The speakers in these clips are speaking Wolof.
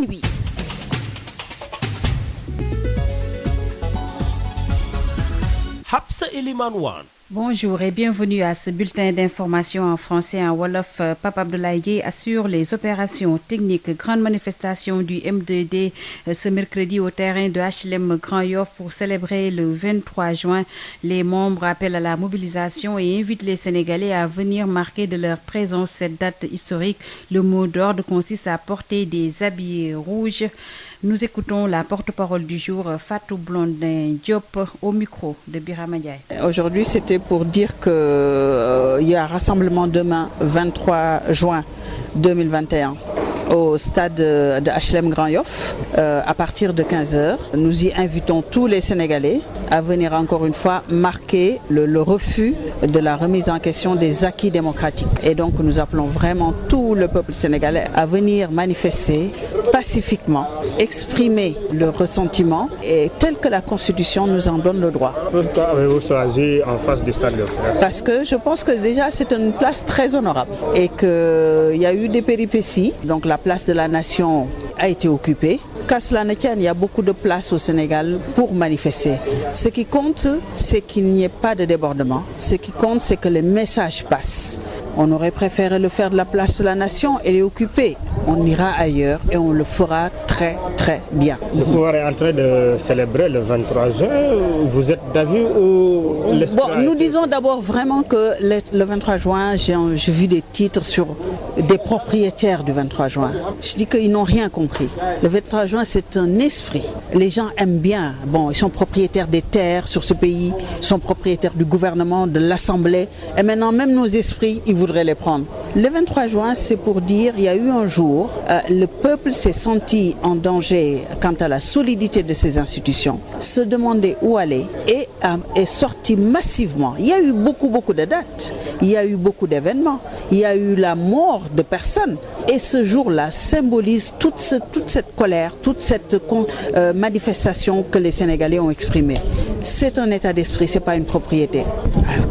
Nuit. Hapsa Eliman Wan. Bonjour et bienvenue à ce bulletin d'information en français en Wolof. Pape Abdoulaye Dièye assure les opérations techniques. Grande manifestation du M2D ce mercredi au terrain de HLM Grand Yoff pour célébrer le 23 juin. Les membres appellent à la mobilisation et invitent les Sénégalais à venir marquer de leur présence cette date historique. Le mot d'ordre consiste à porter des habits rouges. Nous écoutons la porte-parole du jour, Fatou Blondin Diop, au micro de Birama Ndiaye. Aujourd'hui, c'était pour dire qu'il y a un rassemblement demain, 23 juin 2021, au stade de HLM Grand Yoff, à partir de 15h. Nous y invitons tous les Sénégalais à venir encore une fois marquer le refus de la remise en question des acquis démocratiques. Et donc nous appelons vraiment tout le peuple sénégalais à venir manifester pacifiquement, exprimer le ressentiment et tel que la Constitution nous en donne le droit. Pourquoi avez-vous choisi en face du stade de France? Parce que je pense que déjà c'est une place très honorable et qu'il y a eu des péripéties. Donc la place de la Nation a été occupée. Qu'à cela ne tienne, il y a beaucoup de places au Sénégal pour manifester. Ce qui compte, c'est qu'il n'y ait pas de débordement. Ce qui compte, c'est que les messages passent. On aurait préféré le faire de la place de la Nation et l'occuper. On ira ailleurs et on le fera très très bien. Le pouvoir est en train de célébrer le 23 juin. Vous êtes d'avis ou nous disons d'abord vraiment que le 23 juin, j'ai vu des titres sur des propriétaires du 23 juin. Je dis qu'ils n'ont rien compris. Le 23 juin, c'est un esprit. Les gens aiment bien. Bon, ils sont propriétaires des terres sur ce pays, ils sont propriétaires du gouvernement, de l'Assemblée. Et maintenant, même nos esprits, ils voudraient les prendre. Le 23 juin, c'est pour dire il y a eu un jour, le peuple s'est senti en danger quant à la solidité de ses institutions, se demandait où aller et est sorti massivement. Il y a eu beaucoup de dates, il y a eu beaucoup d'événements, il y a eu la mort de personnes. Et ce jour-là symbolise toute cette colère, toute cette manifestation que les Sénégalais ont exprimée. C'est un état d'esprit, ce n'est pas une propriété.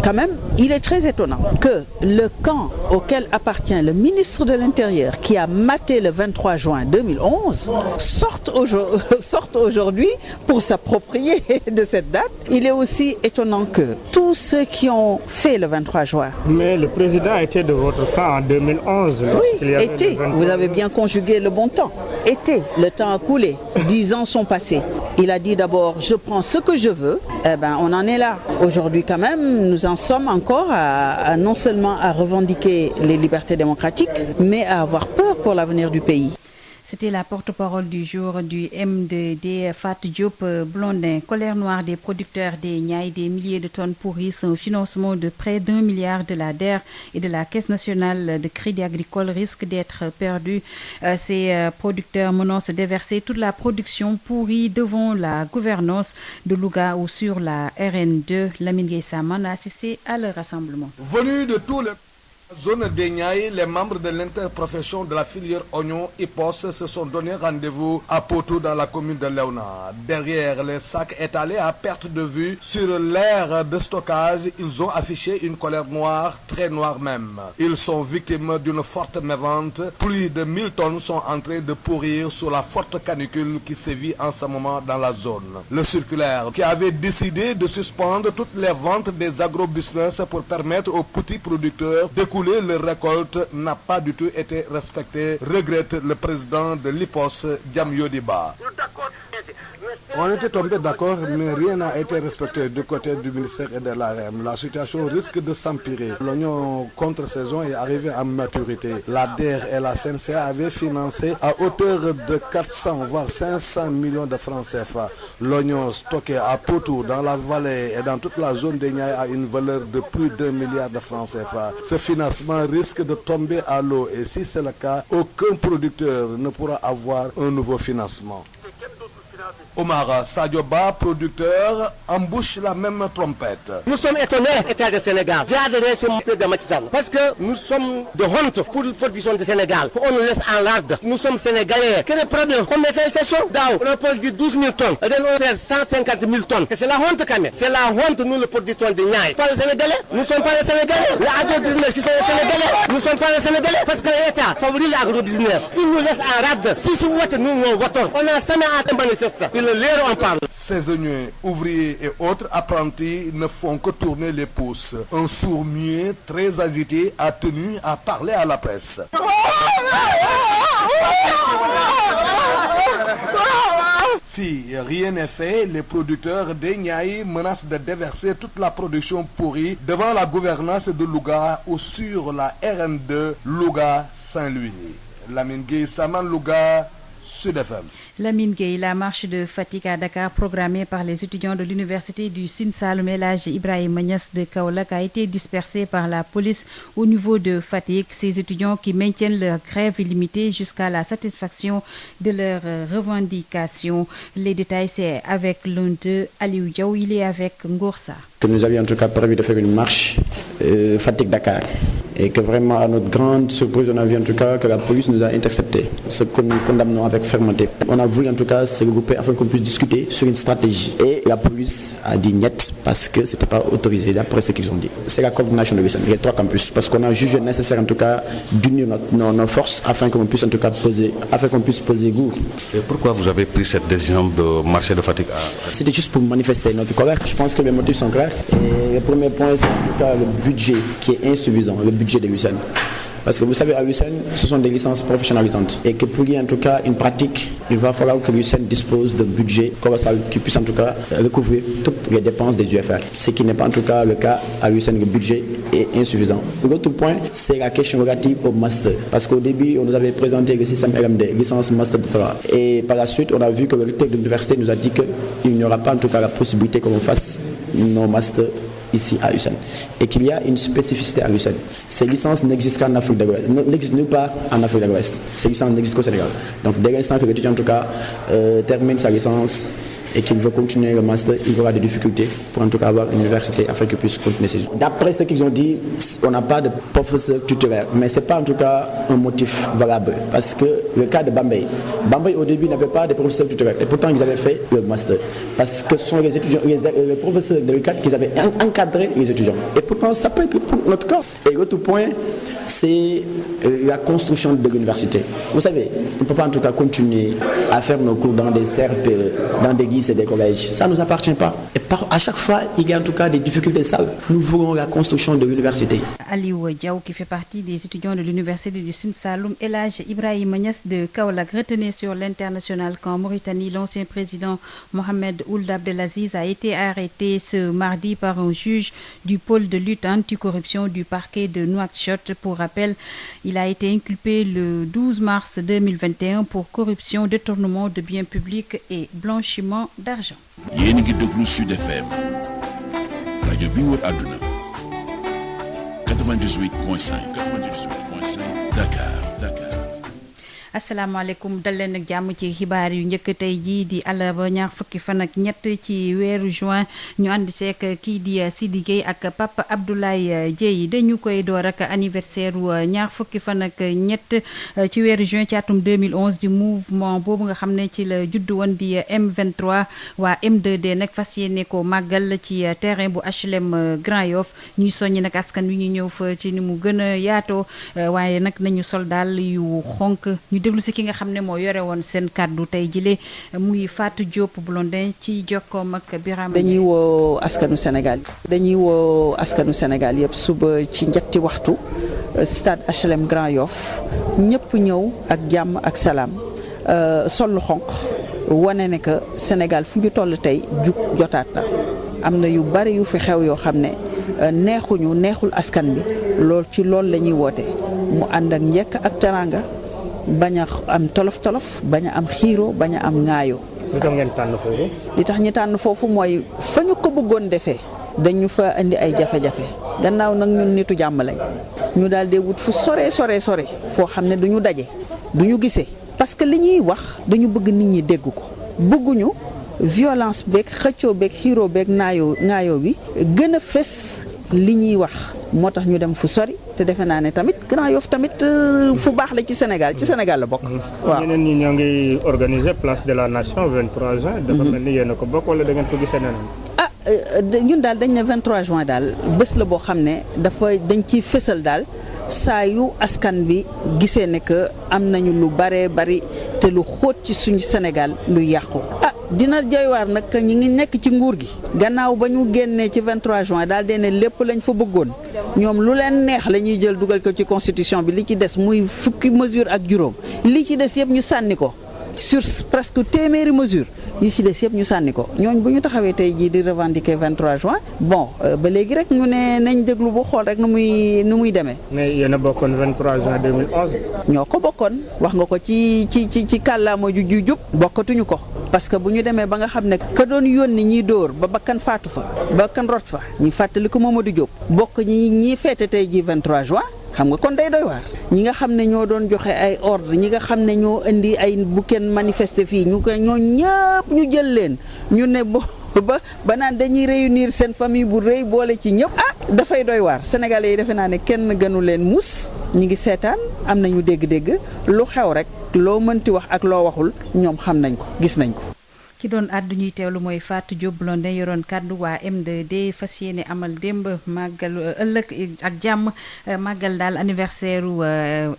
Quand même, il est très étonnant que le camp auquel appartient le ministre de l'Intérieur, qui a maté le 23 juin 2011, sorte aujourd'hui pour s'approprier de cette date. Il est aussi étonnant que tous ceux qui ont fait le 23 juin... Mais le président était de votre camp en 2011. Oui, était. Vous avez bien conjugué le bon temps. Était. Le temps a coulé. 10 ans sont passés. Il a dit d'abord, je prends ce que je veux. Eh bien, on en est là. Aujourd'hui, quand même, nous en sommes encore non seulement à revendiquer les libertés démocratiques, mais à avoir peur pour l'avenir du pays. C'était la porte-parole du jour du M2D, Fatou Diop Blondin. Colère noire des producteurs des Niayes, des milliers de tonnes pourrissent, un financement de près d'1 milliard de la DER et de la Caisse nationale de crédit agricole risque d'être perdu. Ces producteurs menacent de déverser toute la production pourrie devant la gouvernance de Louga ou sur la RN2. Lamine Gueye Saman a assisté à leur rassemblement. Venu de tous les zone des Niayes, les membres de l'interprofession de la filière oignon IPOS se sont donné rendez-vous à Potou dans la commune de Léona. Derrière les sacs étalés à perte de vue sur l'aire de stockage, ils ont affiché une colère noire, très noire même. Ils sont victimes d'une forte mévente. Plus de 1000 tonnes sont en train de pourrir sous la forte canicule qui sévit en ce moment dans la zone. Le circulaire qui avait décidé de suspendre toutes les ventes des agrobusiness pour permettre aux petits producteurs d'écouler leur récolte n'a pas du tout été respecté, regrette le président de l'IPOS, Diam Yodiba. On était tombé d'accord, mais rien n'a été respecté du côté du ministère et de l'ARM. La situation risque de s'empirer. L'oignon contre-saison est arrivé à maturité. La DER et la CNCA avaient financé à hauteur de 400 voire 500 millions de francs CFA. L'oignon stocké à Potou, dans la vallée et dans toute la zone des Niayes a une valeur de plus d'1 milliard de francs CFA. Ce financement risque de tomber à l'eau et si c'est le cas, aucun producteur ne pourra avoir un nouveau financement. Omar Sadioba, producteur, embouche la même trompette. Nous sommes étonnés, État du Sénégal. J'ai adhéré sur mon de Macky Sall parce que nous sommes de honte pour la production du Sénégal. On nous laisse en larde. Nous sommes Sénégalais. Quel est le problème? Combien c'est chaud? Dao, on peut dire 12 000 tonnes. On fait 150 000 tonnes. C'est la honte quand même. C'est la honte, nous, le production de Niaï. Pas les Sénégalais. Nous ne sommes pas les Sénégalais. Les agro-business qui sont les Sénégalais. Nous ne sommes pas les Sénégalais parce que l'État favorise l'agro-business. Il nous laisse en rade. Si vous votez, nous votons. On n'a jamais à manifester. On parle. Saisonniers, ouvriers et autres apprentis ne font que tourner les pouces. Un sourd-muet très agité a tenu à parler à la presse. Si rien n'est fait, les producteurs d'Eniaï menacent de déverser toute la production pourrie devant la gouvernance de Louga ou sur la RN2 Louga-Saint-Louis. Lamine Gueye, Saman Louga, Sud FM. Lamine Gueye, la marche de Fatick à Dakar programmée par les étudiants de l'université du Sine Saloum El Hadji Ibrahima Niass de Kaolack a été dispersée par la police au niveau de Fatick. Ces étudiants qui maintiennent leur grève illimitée jusqu'à la satisfaction de leurs revendications. Les détails, c'est avec l'un d'eux, Aliou Diaw, il est avec Ngorsa. Que nous avions en tout cas prévu de faire une marche Fatick-Dakar et que vraiment à notre grande surprise on a vu en tout cas que la police nous a interceptés, ce que nous condamnons avec fermeté. On a voulu en tout cas se regrouper afin qu'on puisse discuter sur une stratégie et la police a dit niet parce que c'était pas autorisé d'après ce qu'ils ont dit. C'est la coordination de l'USN, les 3 campus, parce qu'on a jugé nécessaire en tout cas d'unir nos forces afin qu'on puisse en tout cas poser goût. Et pourquoi vous avez pris cette décision de marcher de Fatick? C'était juste pour manifester notre colère. Je pense que les motifs sont clairs. Et le premier point, c'est en tout cas le budget qui est insuffisant, le budget de l'USN. Parce que vous savez, à l'USN, ce sont des licences professionnalisantes. Et que pour qu'il y ait en tout cas une pratique, il va falloir que l'USN dispose de budget colossal qui puisse en tout cas recouvrir toutes les dépenses des UFR. Ce qui n'est pas en tout cas le cas à l'USN, le budget est insuffisant. L'autre point, c'est la question relative au master. Parce qu'au début, on nous avait présenté le système LMD, licence master doctorat. Et par la suite, on a vu que le recteur de l'université nous a dit qu'il n'y aura pas en tout cas la possibilité qu'on fasse nos masters ici à USN et qu'il y a une spécificité à USN. Ces licences n'existent qu'en Afrique de l'Ouest, n'existent nulle part en Afrique de l'Ouest. Ces licences n'existent qu'au Sénégal. Donc dès l'instant que l'étudiant en tout cas termine sa licence et qu'il veut continuer le master, il aura des difficultés pour en tout cas avoir une université afin qu'il puisse continuer ses études. D'après ce qu'ils ont dit, on n'a pas de professeur tutélaire, mais ce n'est pas en tout cas un motif valable parce que le cas de Bambey au début n'avait pas de professeur tutélaire et pourtant ils avaient fait le master parce que ce sont les étudiants, les professeurs de l'UCAD qui avaient encadré les étudiants et pourtant ça peut être pour notre cas. Et l'autre point, c'est la construction de l'université. Vous savez, on ne peut pas en tout cas continuer à faire nos cours dans des CRPE, dans des guises et des collèges. Ça ne nous appartient pas. Et à chaque fois, il y a en tout cas des difficultés sales. Nous voulons la construction de l'université. Aliou Diaw, qui fait partie des étudiants de l'université du Sine Saloum El Hadji Ibrahima Niass de Kaolack, retenu sur l'international qu'en Mauritanie, l'ancien président Mohamed Ould Abdelaziz a été arrêté ce mardi par un juge du pôle de lutte anticorruption du parquet de Nouakchott. Pour rappel, il a été inculpé le 12 mars 2021 pour corruption, détournement de biens publics et blanchiment d'argent. yéen a ngi déglu Sud FM rajo bi wër àdduna 98.5 Dakar. asalaamaaleykum dal leen ak jàmm ci xibaar yu njëkk tey jii di àllarba ñaar fukki fan ak ñett ci weeru juin ñu ànd seek kii di Sidi Gueye ak Papa Abdoulaye Dieye dañu koy door ak anniversaire ñaar fukki fan ak ñett ci weeru juin ci atum 2011 di mouvement boobu nga xam ne ci la juddu woon di M23 waa M2D nag fas yéene ko màggal ci terrain bu HLM Grand Yoff ñuy soññi nag askan wi ñu ñëw fa ci ni mu gën a yaatoo waaye nag nañu sol daal yu xonk ñu déglu si ki nga xam ne moo yore woon seen kàddu tey jile muy Fatou Diop Blondin ci jokkoom ak Birame. dañuy woo askanu Sénégal yëpp suba ci ñetti waxtu stade HLM Grand Yoff ñëpp ñëw ak jàmm ak salaam sol lu xonq wane ne que Sénégal fu ñu toll tey jug jotaat na am na yu bari yu fi xew yoo xam ne neexul askan bi loolu la ñuy woote mu ànd ak njëkk ak teraanga. bañ a am tolof bañ a am xiiro bañ a am ŋaayoo. li tax ngeen tànn foofu. li tax ñu tànn foofu mooy fa ñu ko bëggoon defee dañu fa indi ay jafe-jafe gannaaw nag ñun nitu jàmm lañ ñu daal di wut fu sore foo xam ne du ñu daje du ñu gisee parce que li ñuy wax dañu bëgg nit ñi dégg ko bëgguñu violence beeg xëccoo beeg xiiroo beeg ŋaayoo bi gën a fës li ñuy wax moo tax ñu dem fu sori te defe naa ne tamit Grand Yoff tamit fu baax la ci Sénégal la bokk. waaw ñeneen ñi ñoo ngi organiser place de la nation 23 juin. dafa mel ni yéen a ko bokk wala da ngeen ko gisee neneen. ñun daal dañ ne 23 juin daal bés la boo xam ne dañ ciy fësal daal saa yu askan bi gisee ne que am nañu lu baree bari te lu xóot ci suñu Sénégal lu yàqu. dina doy waar nag ñi ngi nekk ci nguur gi gannaaw ba ñu génnee ci 23 juin daal dee ne lépp lañ fa bëggoon ñoom lu leen neex la ñuy jël dugal ko ci constitution bi li ci des muy fukki mesure ak juróom li ci des yëpp ñu sànni ko sur presque téeméeri mesure yi ci des yëpp ñu sànni ko ñooñ bu ñu taxawee tey jii di revendiquer 23 juin bon ba léegi rek ñu ne nañ déglu bu xool rek nu muy demee. mais yéen a bokkoon 23 juin 2011. ñoo ko bokkoon wax nga ko ci kàllaama ju jub bokkatuñu ko. parce que bu ñu demee ba nga xam ne ka doon yónni ñiy dóor ba bakkan faatu fa bakkan rot fa ñu fàttali ko Mamadou Diop bokk ñi feete tey ji 23 juin xam nga kon day doy waar ñi nga xam ne ñoo doon joxe ay ordre ñi nga xam ne ñoo indi ay bu kenn manifester fii ñoo ñëpp ñu jël leen ñu ne ba naan dañuy réunir seen famille bu rëy boole ci ñëpp dafay doy waar sénégalais yi defe naa ne kenn gënu leen muus ñi ngi seetaan am nañu dégg-dégg lu xew rek loo mënti wax ak loo waxul ñoom xam nañ ko gis nañ ko. ki doon àddu ñuy teewlu mooy Fatou Diop Blondin yoroon kàddu waa M2D fas yéene amal démb màggal ëllëg ak jàmm màggal daal anniversaire u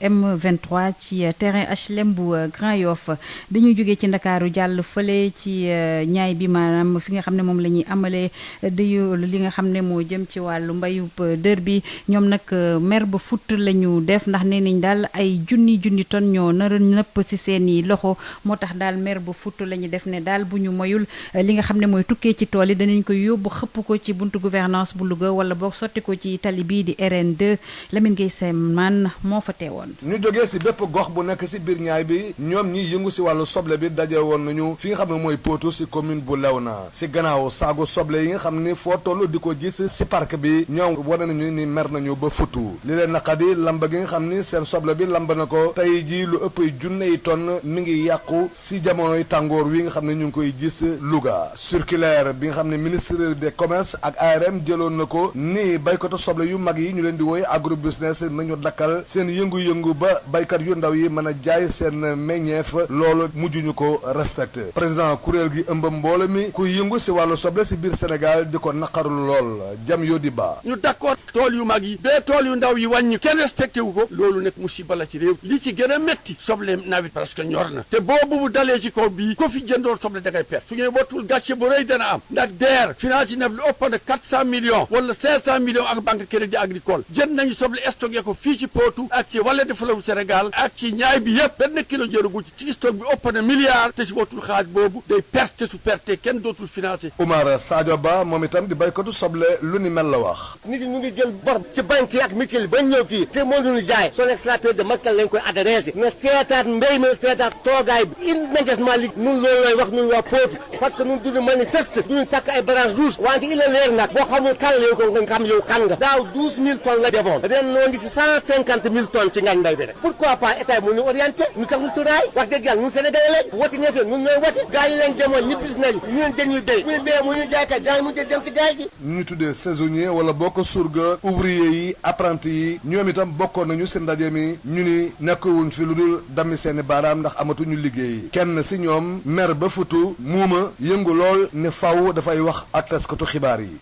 M23 ci terrain HLM bu Grand Yoff dañuy jógee ci Ndakaaru jàll fële ci ñaay bi maanaam fi nga xam ne moom la ñuy amalee dëyu li nga xam ne moo jëm ci wàllu mbayub dër bi ñoom nag mer ba futt la ñu def ndax nee nañ daal ay junni ton ñoo nar a nëpp ci seeni loxo moo tax daal mer ba futt la ñu def ne daal bu ñu moyul li nga xam ne mooy tukkee ci tool yi danañ ko yóbbu xëpp ko ci buntu gouvernance bu Louga wala boog sotti ko ci tali bii di RN2 Lamine Gueye Seyman moo fa teewoon. ñu jógee si bépp gox bu nekk si biir ñaay bi ñoom ñi yëngu si wàllu soble bi daje woon nañu fi nga xam ne mooy Potou si commune bu Léona si gannaaw saagu soble yi nga xam ni foo toll di ko gis si parc bi ñoom wane nañu ni mer nañu ba futu li leen naqadi lamba gi nga xam ni seen soble bi lamba na ko tey jii lu ëpp junney tonne mi ngi yàqu si jamonoy tàngoor wi nga xam ne ñu ngi koy gis Louga circulaire bi nga xam ne ministre des commerces ak ARM jëloon na ko ni baykatu soble yu mag yi ñu leen di wooye agrobusiness nañu dakkal seen yëngu-yëngu ba baykat yu ndaw yi mën a jaay seen meññeef loolu mujjuñu ko respecté président kuréel gi ëmb mboole mi ku yëngu si wàllu soble si biir Sénégal di ko naqarul lool jam yoo di ba ñu d'accord tool yu mag yi bee tool yu ndaw yi wàññi kenn respecté wu ko loolu nekk musiba la ci réew li ci gën a métti soble nawet parce que ñor na te boobu bu dalee ci kaw bii ko fi jëndoon soble da ngay perte su ngeen bootul gàcce bu rëy dana am ndax DER finance yi na lu ëpp na 400 millions wala 500 millions ak banque crédit agricole jënd nañu soble stocké ko fii ci Potou ak ci Vallée de Fleuve Sénégal ak ci ñaay bi yëpp benn kilo jërugu ci stock bi ëpp na milliard te si bootul xaaj boobu day perte su perte kenn dootul financé. Oumar Sadio Ba moom itam di baykatu soble lu ni mel la wax. nit ñi ñu ngi jël bor ci banque yi ak mutuelle yi ba ñëw fii te moo ñu jaay son exploiteur de Macky Sall lañ koy adressé na seetaat mbéy mi seetaat toogaay bi immédiatement li nun loolu lay wax nun waa Potou parce que nun duñu manifeste duñu takk ay branche rouge wante il est leer nag boo xamul kan la yow ko nga xam yow kan nga daaw 12 000 tonnes la defoon ren noo ngi ci 150 000 tonnes ci ngañ mbay bi rek pourquoi pas état mu ñu orienté ñu tax ñu turaay wax dëgg yàlla ñun Sénégalais lañ woti neefee ñun ñooy woti gaal yi leen demoon ñi bis nañu ñu leen dañuy béy ñu béy mu ñu jaaykat gaal mu dem ci gaal gi ñu tuddee saisonnier wala bokk surga ouvrier yi apprenti yi ñoom itam bokkoon nañu seen ndaje mi ñu ni nekkuwuñ fi lu dul dammi seeni baaraam ndax amatuñu liggéey kenn si ñoom mer ba futu muuma yëngu lool ne faw dafay wax ak taskatu xibaar yi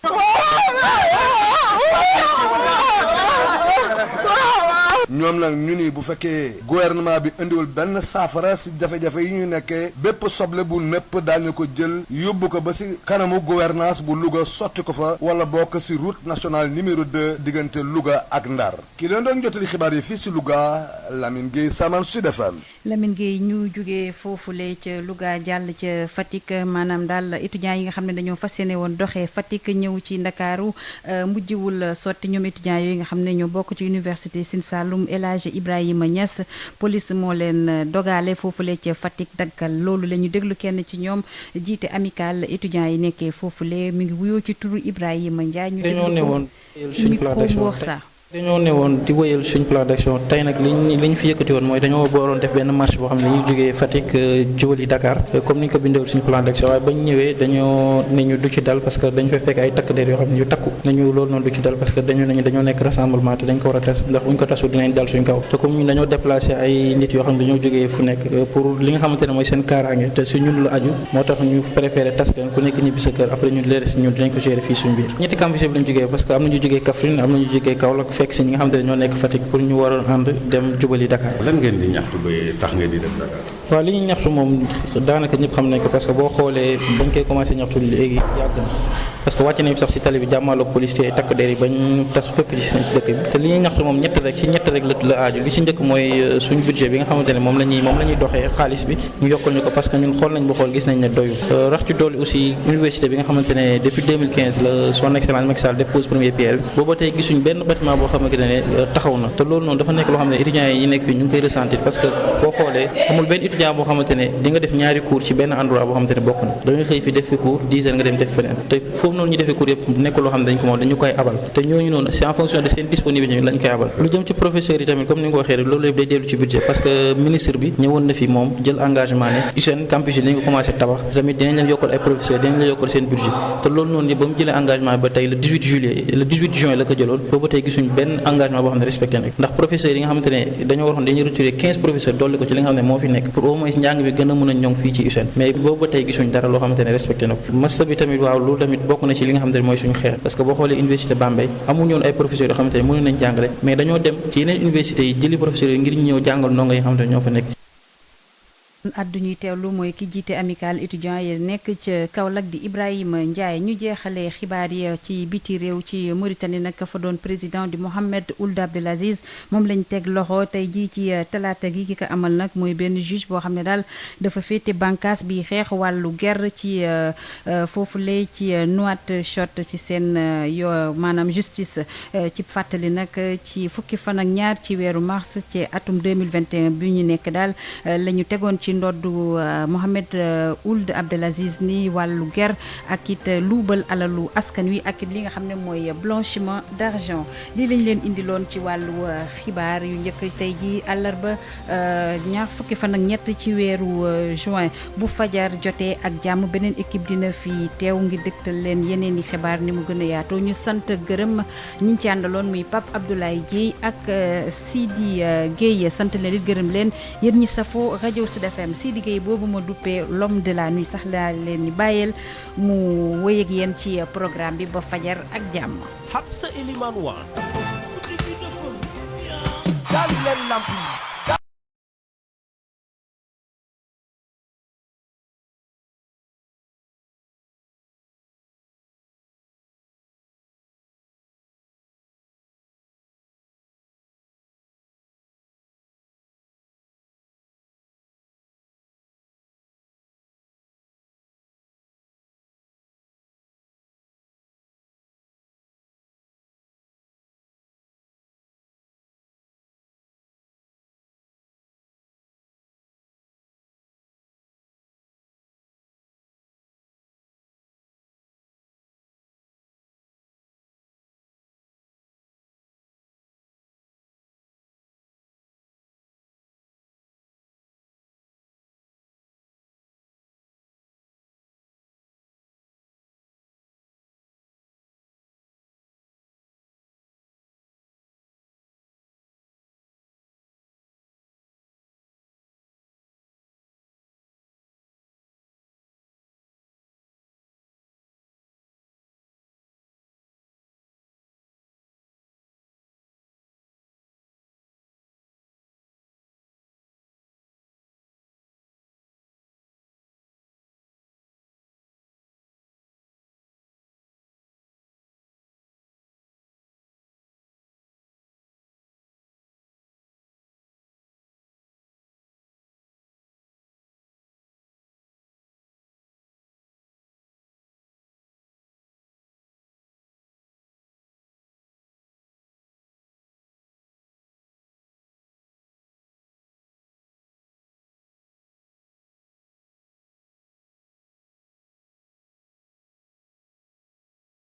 ñoom nag ñu ni bu fekkee gouvernement bi indiwul benn saafara si jafe-jafe yi ñu nekkee bépp soble bu nëpp daañu ko jël yóbbu ko ba si kanamu gouvernance bu Louga sotti ko fa wala bokk si route nationale numéro 2 diggante Louga ak Ndar ki leen doon jotali xibaar yi fii si Louga Lamine Gueye Saman Sud FM. Lamine Gueye ñu jógee foofule ca Louga jàll ca Fatick maanaam daal étudiants yi nga xam ne dañoo fas yéene woon doxee Fatick ñëw ci Ndakaaru mujjiwul sotti ñoom étudiants yooyu nga xam ne ñoo bokk ci université Sine Saloum El Hadj Ibrahima Niass police moo leen dogale foofule ca Fatick daggal loolu la ñu déglu kenn ci ñoom jiite amical étudiants yi nekkee foofule mi ngi wuyoo ci turu Ibrahima Ndiaye ñu déglu ko ci micro Mbour Sa dañoo ne woon di wëyal suñ plan d'action tey nag li ñu fi yëkkati woon mooy dañoo booroon def benn marche boo xam ne dañuy jógee Fatick jubali Dakar comme ni ñu ko bindeewul suñ plan d'action waaye bañ ñëwee dañoo ne ñu du ci dal parce que dañu fay fekk ay takk der yoo xam ne yu takku nañu loolu noonu du ci dal parce que dañu nekk rassemblement te dañ ko war a tas ndax buñ ko tasul dinañ dal suñ kaw te comme ñun dañoo déplacé ay nit yoo xam ne dañoo jógee fu nekk pour li nga xamante ne mooy seen kaaraange te si ñun lu aju moo tax ñu préféré tas leen ku nekk ñibbi sa kër après ñu leer si ñun dinañ ko gérer fii suñ biir ñetti campus bi lañ jógee parce que am na ñu jógee Kaffrine am na ñu jógee Kaolack fekk si ñi nga xamante ne ñoo nekk Fatick pour ñu war a ànd dem jubali Dakar. lan ngeen di ñaxtu ba tax ngeen di dem Dakar. waaw li ñuy ñaxtu moom daanaka ñëpp xam nañ ko parce que boo xoolee bañ koy commencé ñaxtu léegi yàgg na parce que wàcc nañ sax si tali bi jàmmaaloog police te takk der yi bañ tas fépp ci seen dëkk bi te li ñuy ñaxtu moom ñett rek la aaju li si njëkk mooy suñ budget bi nga xamante ne moom la ñuy doxee xaalis bi ñu yokkal ñu ko parce que ñun xool nañ ba xool gis nañ ne doyu rax ci doolu aussi université bi nga xamante ne depuis 2015 la son excellence Macky Sall dépose première pierre bi booba tey gisuñ benn bâtiment boo xamante ne taxaw na te loolu noonu dafa nekk loo xam ne étudiants yi nekk fii ñu ngi koy ressentir parce que boo xoolee amul benn étudiant boo xamante ne di nga def ñaari cours ci benn endroit boo xamante ne bokk na da ngay xëy fi def fi cours 10 heures nga dem def feneen te foofu noonu ñu defee cours yëpp nekk loo xam ne dañ ko moom dañu koy abal te ñooñu noonu c'est en fonction de seen disponibilité lañ koy abal lu jëm ci professeurs yi tamit comme ni nga ko waxee rek loolu yëpp day dellu ci budget parce que ministre bi ñëwoon na fi moom jël engagement ne USSEN campus yi dañ ko commencé tabax tamit dinañ leen yokkal ay professeurs dinañ leen yokkal seen budget te loolu noonu yëpp ba mu jëlee engagement ba tey le 18 juin la ko jëloon booba tey gisuñ benn engagement boo xam ne respecté na ndax professeurs yi nga xamante ne dañoo waxoon dañuy retirer 15 professeurs dolli ko ci li nga xam ne moo fi nekk pour au moins njàng bi gën a mën a ñoŋ fii ci USSEN mais boobu ba tey gisuñ dara loo xamante ne respecté na ko masta bi tamit waaw loolu tamit bokk na ci li nga xamante ne mooy suñu xeex parce que boo xoolee université Bambey amuñu woon ay professeurs yoo xamante ne mënu nañ jàngale mais dañoo dem ci yeneen universités yi jëli professeurs yi ngir ñu ñëw jàngal ndongo yi nga xamante ne ñoo fa nekk addu ñuy teewlu mooy ki jiite amical étudiant yi nekk ca Kaolack di Ibrahima Ndiaye ñu jeexalee xibaar yi ci biti réew ci Mauritanie nag fa doon président di Mohamed Ould Abdelaziz moom lañ teg loxo tey jii ci talaata gi ki ko amal nag mooy benn juge boo xam ne daal dafa féete bànkaas bi xeex wàllu guerre ci foofule ci Nouakchott ci seen yoo maanaam justice ci fàttali nag ci fukki fan ak ñaar ci weeru mars ci atum 2021 bi ñu nekk daal la ñu tegoon ci ndoddu Mohamed Ould Abdelaziz ni wàllu guerre ak it luubal alalu askan wi ak it li nga xam ne mooy blanchiment d'argent lii lañ leen indiloon ci wàllu xibaar yu njëkk tey ji àllarba ñaar fukki fan ak ñett ci weeru juin bu fajar jotee ak jàmm beneen équipe dina fi teew ngir dëgtal leen yeneen i xibaar ni mu gën a yaatoo ñu sant gërëm ñi ñu ci àndaloon muy Pape Abdoulaye Dieye ak Sidi Gueye sant leen it gërëm leen yéen ñi safoo rajo Sud FM Sidi Gueye boobu ma duppee l'homme de la nuit sax laa leen di bàyyeel mu wéy ak yéen ci programme bi ba fajar ak jàmm. Habsa Elimane Wane daal leen lamp yi